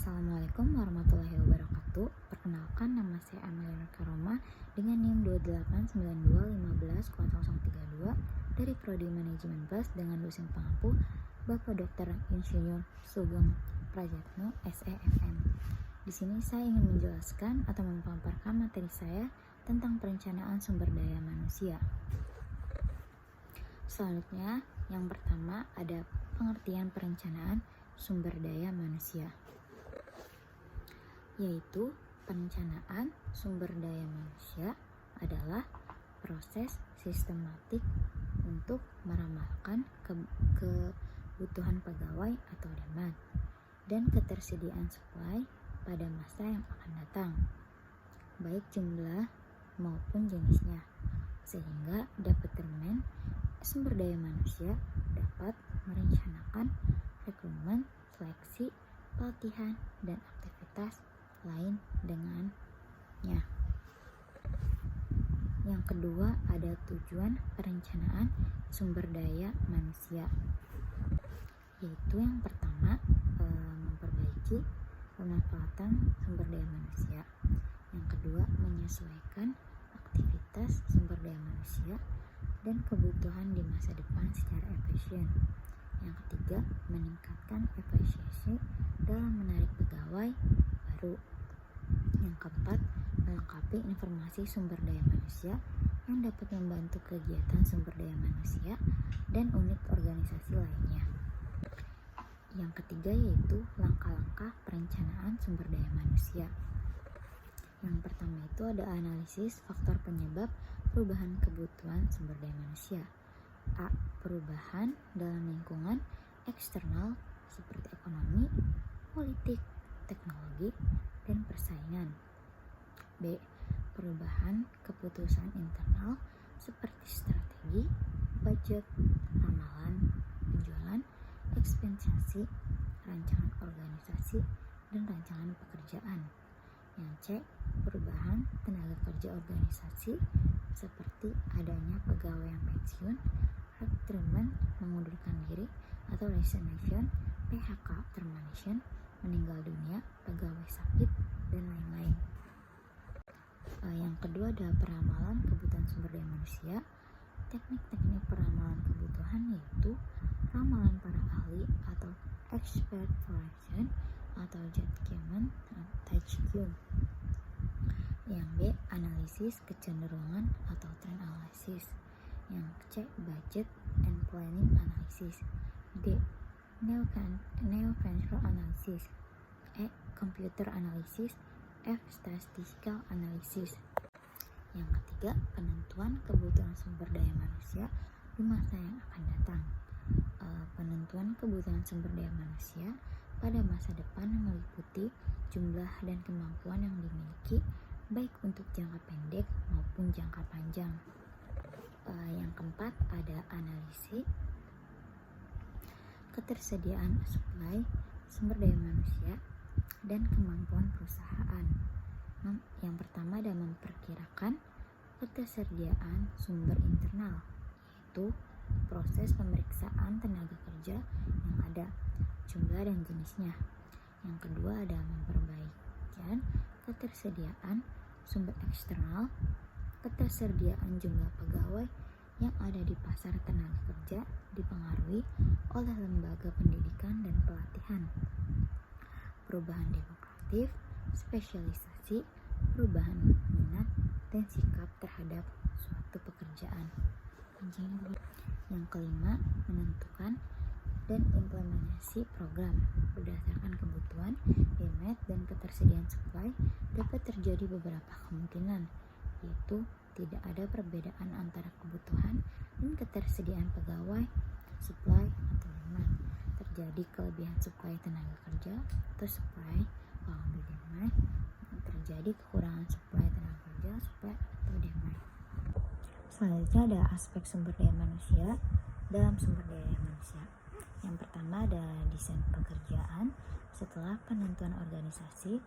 Assalamualaikum warahmatullahi wabarakatuh. Perkenalkan, nama saya Amelia Karoma dengan NIM 289215032 dari Prodi Manajemen Plus dengan dosen pengampu Bapak Dr. Insinyur Sugeng Prajatno SEFM. Di sini saya ingin menjelaskan atau memaparkan materi saya tentang perencanaan sumber daya manusia. Selanjutnya, yang pertama ada pengertian perencanaan sumber daya manusia, yaitu perencanaan sumber daya manusia adalah proses sistematik untuk meramalkan kebutuhan pegawai atau demand dan ketersediaan supply pada masa yang akan datang, baik jumlah maupun jenisnya, sehingga dapat determin sumber daya manusia dapat merencanakan rekrutmen, seleksi, pelatihan, dan aktivitas lain dengannya. Yang kedua ada tujuan perencanaan sumber daya manusia, yaitu yang pertama memperbaiki pemanfaatan sumber daya manusia. Yang kedua menyesuaikan aktivitas sumber daya manusia dan kebutuhan di masa depan secara efisien. Yang ketiga, meningkatkan efisiensi dalam menarik pegawai baru. Yang keempat, melengkapi informasi sumber daya manusia yang dapat membantu kegiatan sumber daya manusia dan unit organisasi lainnya. Yang ketiga yaitu langkah-langkah perencanaan sumber daya manusia. Yang pertama itu ada analisis faktor penyebab perubahan kebutuhan sumber daya manusia. A. Perubahan dalam lingkungan eksternal seperti ekonomi, politik, teknologi, dan persaingan. B. Perubahan keputusan internal seperti strategi, budget, ramalan, penjualan, ekspektasi, rancangan organisasi, dan rancangan pekerjaan. Yang C. Perubahan tenaga kerja organisasi seperti adanya pegawai yang pensiun, rekrutmen, mengundurkan diri, atau resignation, PHK, termination, meninggal dunia, pegawai sakit, dan lain-lain. Yang kedua ada peramalan kebutuhan sumber daya manusia. Teknik-teknik peramalan kebutuhan yaitu ramalan para ahli atau expert forecasting atau judgment THQ. Yang B. Analisis kecenderungan atau trend analysis. Yang C. Budget and planning analysis. D. Neo-financial analysis. E. Computer analysis. F. Statistical analysis. Yang ketiga, penentuan kebutuhan sumber daya manusia di masa yang akan datang. Penentuan kebutuhan sumber daya manusia pada masa depan meliputi jumlah dan kemampuan yang dimiliki baik untuk jangka pendek maupun jangka panjang. Yang keempat ada analisis ketersediaan supply sumber daya manusia dan kemampuan perusahaan. Yang pertama ada memperkirakan ketersediaan sumber internal, yaitu proses pemeriksaan tenaga kerja yang ada, jumlah dan jenisnya. Yang kedua ada memperbaiki ketersediaan sumber eksternal, ketersediaan jumlah pegawai yang ada di pasar tenaga kerja dipengaruhi oleh lembaga pendidikan dan pelatihan, perubahan demografis, spesialisasi, perubahan minat, dan sikap terhadap suatu pekerjaan. Yang kelima, menentukan dan implementasi program berdasarkan kebutuhan, demand, dan ketersediaan supply. Dapat terjadi beberapa kemungkinan, yaitu tidak ada perbedaan antara kebutuhan dan ketersediaan pegawai, supply atau demand. Terjadi kelebihan supply tenaga kerja atau supply atau demand. Terjadi kekurangan supply tenaga kerja, supply atau demand. Selanjutnya ada aspek sumber daya manusia dalam sumber daya manusia. Yang pertama ada desain pekerjaan. Setelah penentuan organisasi,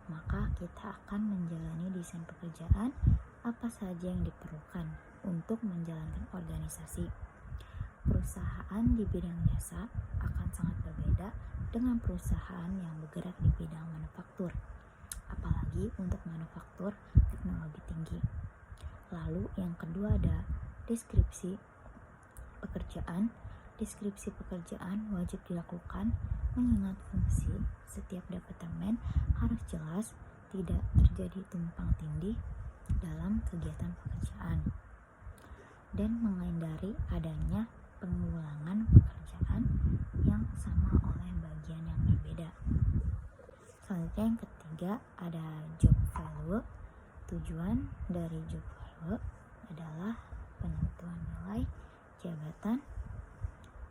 maka kita akan menjalani desain pekerjaan apa saja yang diperlukan untuk menjalankan organisasi. Perusahaan di bidang jasa akan sangat berbeda dengan perusahaan yang bergerak di bidang manufaktur, apalagi untuk manufaktur teknologi tinggi. Lalu yang kedua ada deskripsi pekerjaan. Deskripsi pekerjaan wajib dilakukan mengingat fungsi setiap departemen harus jelas, tidak terjadi tumpang tindih dalam kegiatan pekerjaan, dan menghindari adanya pengulangan pekerjaan yang sama oleh bagian yang berbeda. Selanjutnya yang ketiga ada job value. Tujuan dari job value adalah penentuan nilai jabatan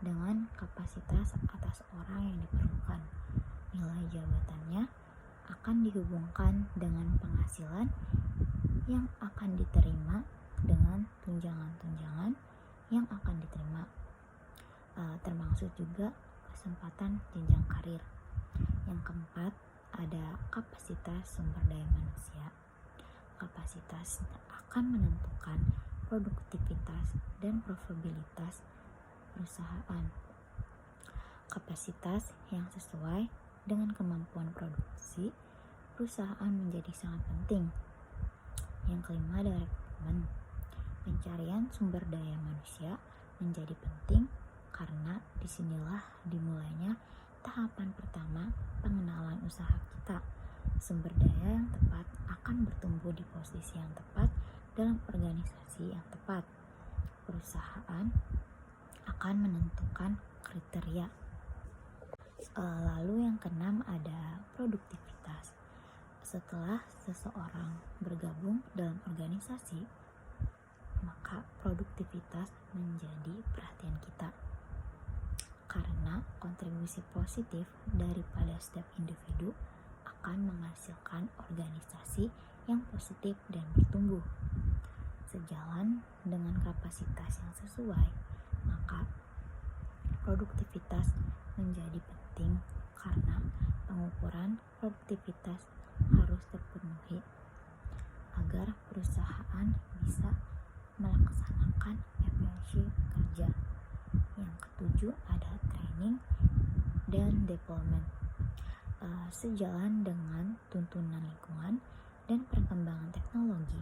dengan kapasitas atas orang yang diperlukan. Nilai jabatannya akan dihubungkan dengan penghasilan yang akan diterima dengan tunjangan-tunjangan yang akan diterima, termasuk juga kesempatan jenjang karir. Yang keempat ada kapasitas sumber daya manusia. Kapasitas akan menentukan produktivitas dan profitabilitas perusahaan. Kapasitas yang sesuai dengan kemampuan produksi perusahaan menjadi sangat penting. Yang kelima ada rekrutmen. Pencarian sumber daya manusia menjadi penting karena disinilah dimulainya tahapan pertama pengenalan usaha kita. Sumber daya yang tepat akan bertumbuh di posisi yang tepat dalam organisasi yang tepat. Perusahaan akan menentukan kriteria. Lalu yang keenam ada produktivitas. Setelah seseorang bergabung dalam organisasi, maka produktivitas menjadi perhatian kita. Karena kontribusi positif daripada setiap individu akan menghasilkan organisasi yang positif dan bertumbuh. Sejalan dengan kapasitas yang sesuai, maka produktivitas menjadi penting karena pengukuran produktivitas harus terpenuhi agar perusahaan bisa melaksanakan efisiensi kerja. Yang ketujuh ada training dan development. Sejalan dengan tuntunan lingkungan dan perkembangan teknologi,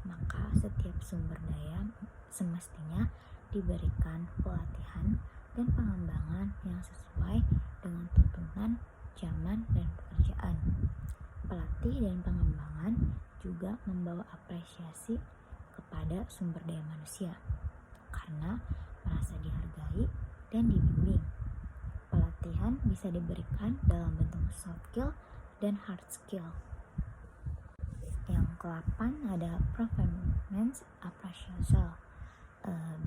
maka setiap sumber daya semestinya diberikan pelatihan dan pengembangan yang sesuai dengan tuntunan zaman dan pekerjaan. Pelatih dan pengembangan juga membawa apresiasi kepada sumber daya manusia karena merasa dihargai dan dibimbing. Pelatihan bisa diberikan dalam bentuk soft skill dan hard skill. Yang ke-8 ada performance appraisal.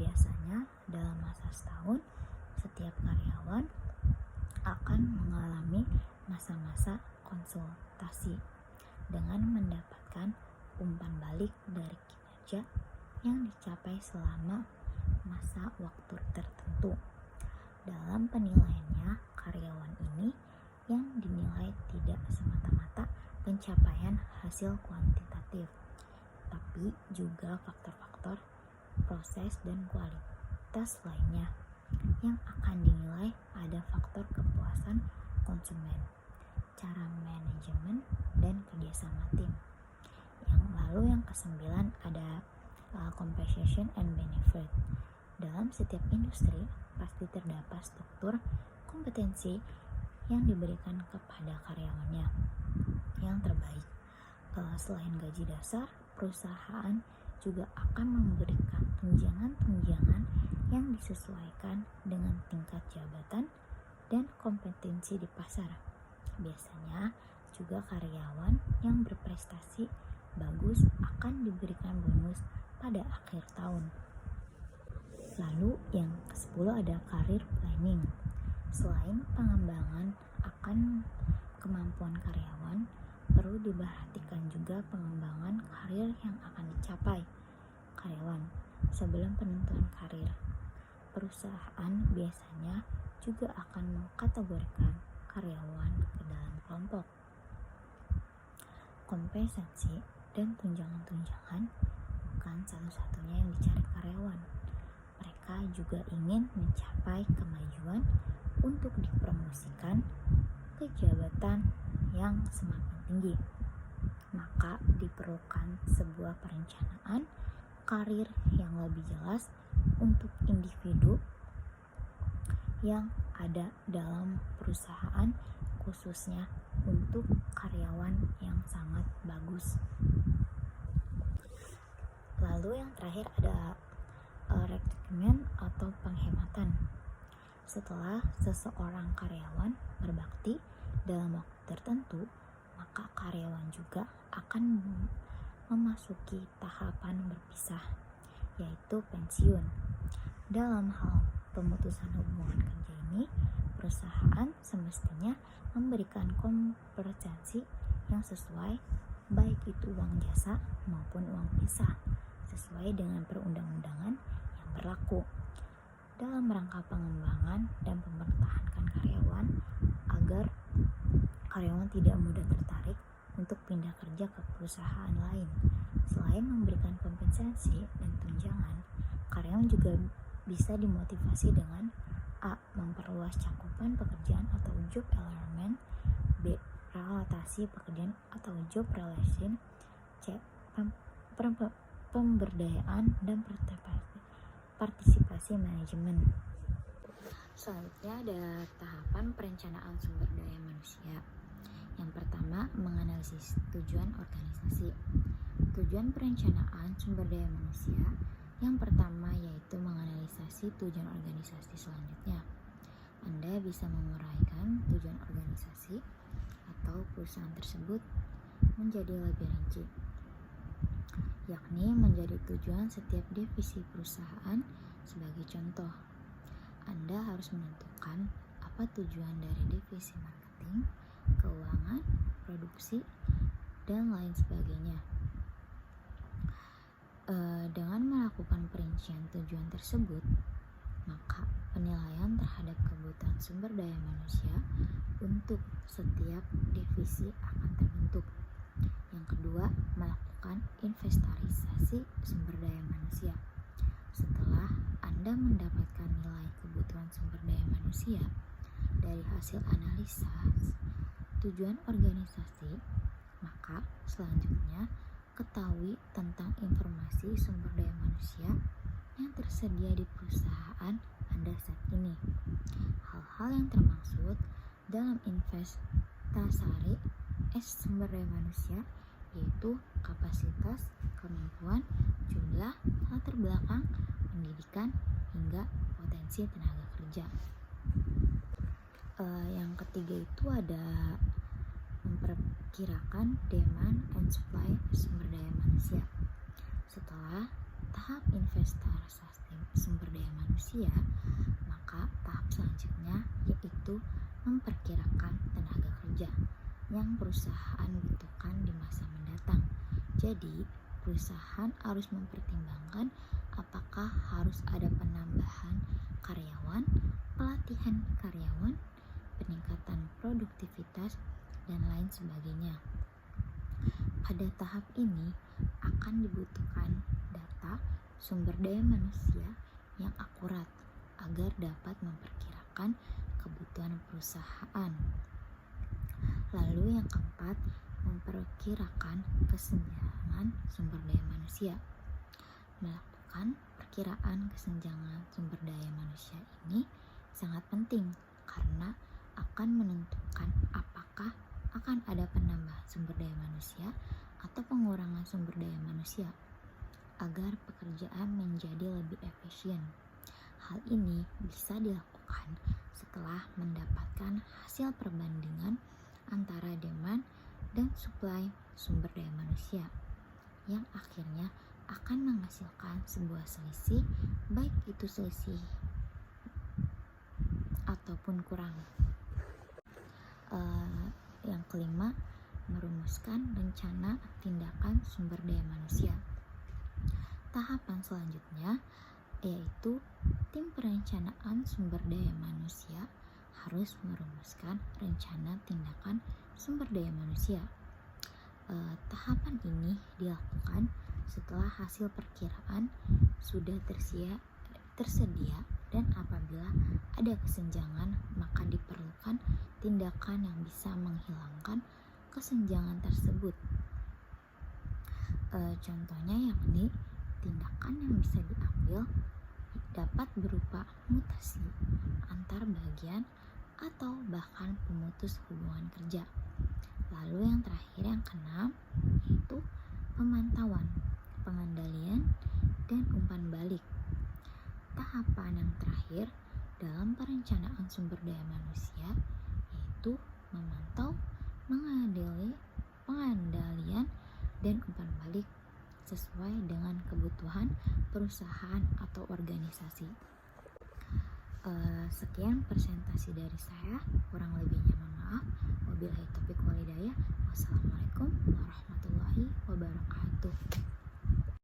Biasanya dalam masa setahun setiap karyawan akan mengalami masa-masa konsultasi dengan mendapatkan umpan balik dari kinerja yang dicapai selama masa waktu tertentu. Dalam penilaiannya, karyawan ini yang dinilai tidak semata-mata pencapaian hasil kuantitatif, tapi juga faktor-faktor proses dan kualitas lainnya yang akan dinilai. Ada faktor kepuasan konsumen, cara manajemen, dan kerjasama tim. Yang ke-9 ada compensation and benefit. Dalam setiap industri pasti terdapat struktur kompetensi yang diberikan kepada karyawannya yang terbaik. Selain gaji dasar, perusahaan juga akan memberikan tunjangan-tunjangan yang disesuaikan dengan tingkat jabatan dan kompetensi di pasar. Biasanya juga karyawan yang berprestasi bagus akan diberikan bonus pada akhir tahun. Lalu yang ke-10 ada career planning. Selain pengembangan akan kemampuan karyawan, perlu diperhatikan juga pengembangan karir yang akan dicapai karyawan. Sebelum penentuan karir, perusahaan biasanya juga akan mengkategorikan karyawan ke dalam kelompok. Kompensasi dan tunjangan-tunjangan bukan satu-satunya yang dicari karyawan. Mereka juga ingin mencapai kemajuan untuk dipromosikan ke jabatan yang semakin tinggi. Maka diperlukan sebuah perencanaan karir yang lebih jelas untuk individu yang ada dalam perusahaan, khususnya untuk karyawan yang sangat bagus. Lalu yang terakhir ada rekrutmen atau penghematan. Setelah seseorang karyawan berbakti dalam waktu tertentu, maka karyawan juga akan memasuki tahapan berpisah, yaitu pensiun. Dalam hal pemutusan hubungan kerja ini, perusahaan semestinya memberikan kompensasi yang sesuai, baik itu uang jasa maupun uang pisah, sesuai dengan perundang-undangan yang berlaku, dalam rangka pengembangan dan mempertahankan karyawan agar karyawan tidak mudah tertarik untuk pindah kerja ke perusahaan lain. Selain memberikan kompensasi dan tunjangan, karyawan juga bisa dimotivasi dengan A. Memperluas cakupan pekerjaan atau job alignment, B. Relokasi pekerjaan atau job relation, C. Pemberdayaan dan partisipasi manajemen. Selanjutnya ada tahapan perencanaan sumber daya manusia. Yang pertama, menganalisis tujuan organisasi. Tujuan perencanaan sumber daya manusia yang pertama yaitu menganalisasi tujuan organisasi. Selanjutnya, Anda bisa menguraikan tujuan organisasi atau perusahaan tersebut menjadi lebih rinci, yakni menjadi tujuan setiap divisi perusahaan. Sebagai contoh, Anda harus menentukan apa tujuan dari divisi marketing, keuangan, produksi, dan lain sebagainya. Dengan melakukan perincian tujuan tersebut, maka penilaian terhadap kebutuhan sumber daya manusia untuk setiap divisi akan terbentuk. Yang kedua, melakukan inventarisasi sumber daya manusia. Setelah Anda mendapatkan nilai kebutuhan sumber daya manusia dari hasil analisa tujuan organisasi, maka selanjutnya ketahui tentang informasi sumber daya manusia yang tersedia di perusahaan Anda saat ini. Hal-hal yang termaksud dalam inventarisasi sumber daya manusia yaitu kapasitas, kemampuan, jumlah, latar belakang, pendidikan, hingga potensi tenaga kerja. Yang ketiga itu ada memperkirakan demand and supply sumber daya manusia. Setelah tahap inventarisasi sumber daya manusia, maka tahap selanjutnya yaitu memperkirakan tenaga kerja yang perusahaan butuhkan di masa mendatang. Jadi, perusahaan harus mempertimbangkan apakah harus ada penambahan karyawan, pelatihan karyawan, peningkatan produktivitas, dan lain sebagainya. Pada tahap ini akan dibutuhkan data sumber daya manusia yang akurat agar dapat memperkirakan kebutuhan perusahaan. Lalu yang keempat, memperkirakan kesenjangan sumber daya manusia. Melakukan perkiraan kesenjangan sumber daya manusia ini sangat penting karena akan menentukan apakah akan ada penambahan sumber daya manusia atau pengurangan sumber daya manusia agar pekerjaan menjadi lebih efisien. Hal ini bisa dilakukan setelah mendapatkan hasil perbandingan antara demand dan supply sumber daya manusia yang akhirnya akan menghasilkan sebuah selisih, baik itu selisih ataupun kurang. Yang kelima, merumuskan rencana tindakan sumber daya manusia. Tahapan selanjutnya yaitu tim perencanaan sumber daya manusia harus merumuskan rencana tindakan sumber daya manusia. Tahapan ini dilakukan setelah hasil perkiraan sudah tersedia dan apabila ada kesenjangan maka diperlukan tindakan yang bisa menghilangkan kesenjangan tersebut. Contohnya yakni tindakan yang bisa diambil dapat berupa mutasi antar bagian atau bahkan pemutus hubungan kerja. Lalu yang terakhir, yang keenam, yaitu pemantauan, pengendalian, dan umpan balik. Tahapan yang terakhir dalam perencanaan sumber daya manusia yaitu memantau, mengadili, pengendalian, dan umpan balik sesuai dengan kebutuhan perusahaan atau organisasi. Sekian presentasi dari saya, kurang lebihnya mohon maaf. Wabillahi taufiq wal hidayah. Wassalamualaikum warahmatullahi wabarakatuh.